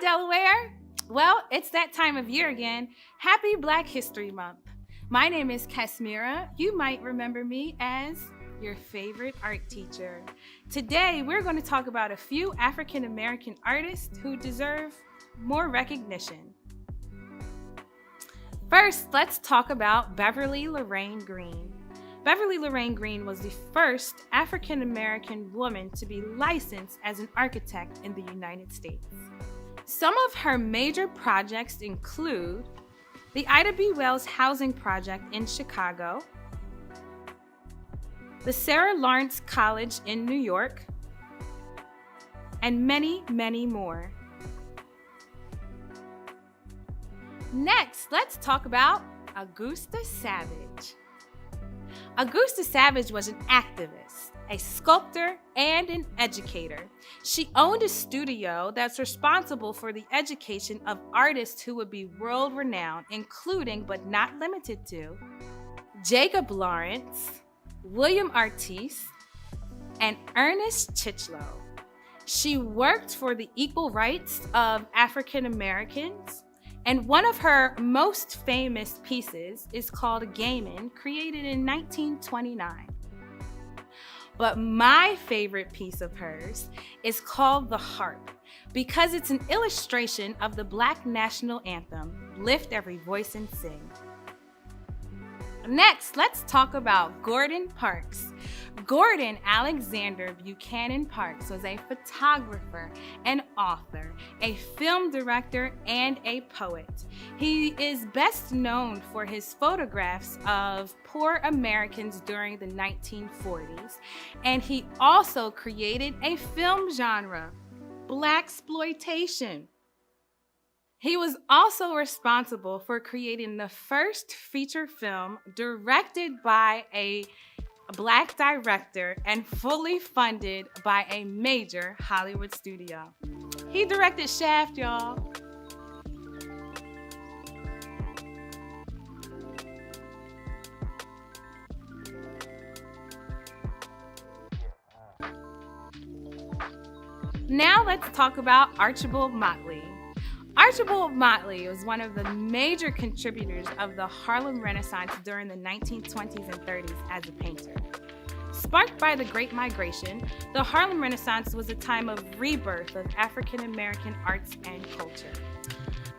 Delaware. Well, it's that time of year again. Happy Black History Month. My name is Kasmira. You might remember me as your favorite art teacher. Today, we're going to talk about a few African American artists who deserve more recognition. First, let's talk about Beverly Lorraine Green. Beverly Lorraine Green was the first African American woman to be licensed as an architect in the United States. Some of her major projects include the Ida B. Wells Housing Project in Chicago, the Sarah Lawrence College in New York, and many, many more. Next, let's talk about Augusta Savage. Augusta Savage was an activist, a sculptor, and an educator. She owned a studio that's responsible for the education of artists who would be world-renowned, including but not limited to Jacob Lawrence, William Artis, and Ernest Chichlow. She worked for the equal rights of African Americans, and one of her most famous pieces is called Gaiman, created in 1929. But my favorite piece of hers is called The Harp, because it's an illustration of the Black national anthem, Lift Every Voice and Sing. Next, let's talk about Gordon Parks. Gordon Alexander Buchanan Parks was a photographer, an author, a film director, and a poet. He is best known for his photographs of poor Americans during the 1940s, and he also created a film genre, Blaxploitation. He was also responsible for creating the first feature film directed by a Black director and fully funded by a major Hollywood studio. He directed Shaft, y'all. Now let's talk about Archibald Motley. Archibald Motley was one of the major contributors of the Harlem Renaissance during the 1920s and 30s as a painter. Sparked by the Great Migration, the Harlem Renaissance was a time of rebirth of African American arts and culture.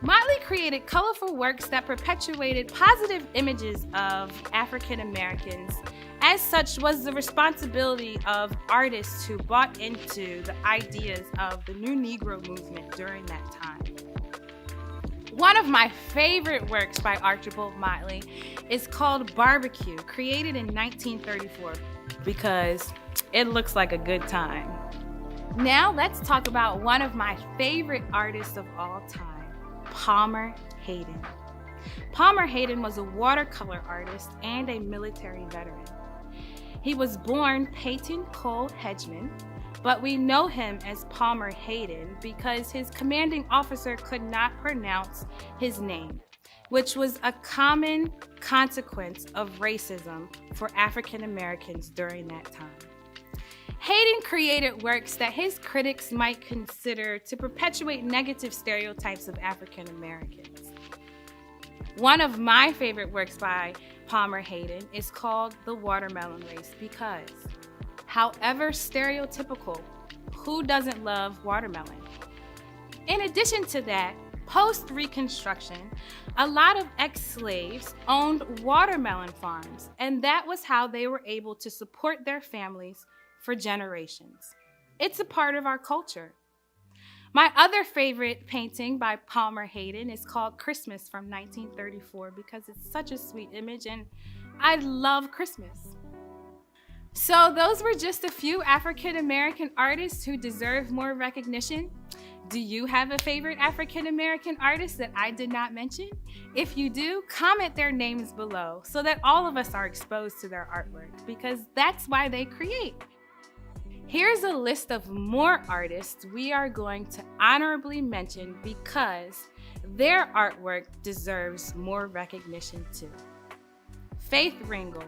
Motley created colorful works that perpetuated positive images of African Americans. As such, was the responsibility of artists who bought into the ideas of the New Negro movement during that time. One of my favorite works by Archibald Motley is called Barbecue, created in 1934, because it looks like a good time. Now let's talk about one of my favorite artists of all time, Palmer Hayden. Palmer Hayden was a watercolor artist and a military veteran. He was born Peyton Cole Hedgeman, but we know him as Palmer Hayden because his commanding officer could not pronounce his name, which was a common consequence of racism for African Americans during that time. Hayden created works that his critics might consider to perpetuate negative stereotypes of African Americans. One of my favorite works by Palmer Hayden is called The Watermelon Race because, however stereotypical, who doesn't love watermelon? In addition to that, post-Reconstruction, a lot of ex-slaves owned watermelon farms, and that was how they were able to support their families for generations. It's a part of our culture. My other favorite painting by Palmer Hayden is called Christmas from 1934 because it's such a sweet image and I love Christmas. So those were just a few African American artists who deserve more recognition. Do you have a favorite African American artist that I did not mention? If you do, comment their names below so that all of us are exposed to their artwork because that's why they create. Here's a list of more artists we are going to honorably mention because their artwork deserves more recognition too. Faith Ringgold,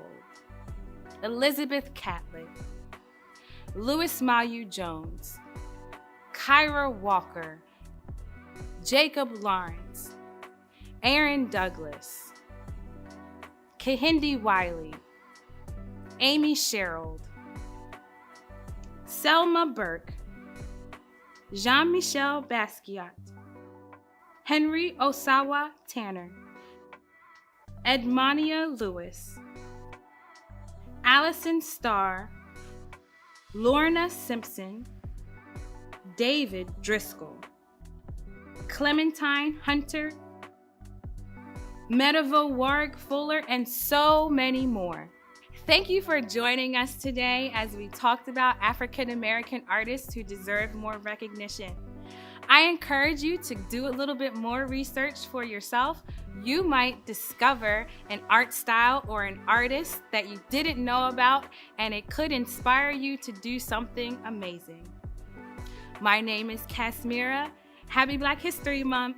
Elizabeth Catlett, Louis Mayu Jones, Kyra Walker, Jacob Lawrence, Aaron Douglas, Kehinde Wiley, Amy Sherald, Selma Burke, Jean-Michel Basquiat, Henry Osawa Tanner, Edmonia Lewis, Allison Starr, Lorna Simpson, David Driscoll, Clementine Hunter, Medavo Warwick Fuller, and so many more. Thank you for joining us today as we talked about African American artists who deserve more recognition. I encourage you to do a little bit more research for yourself. You might discover an art style or an artist that you didn't know about, and it could inspire you to do something amazing. My name is Kasmira. Happy Black History Month.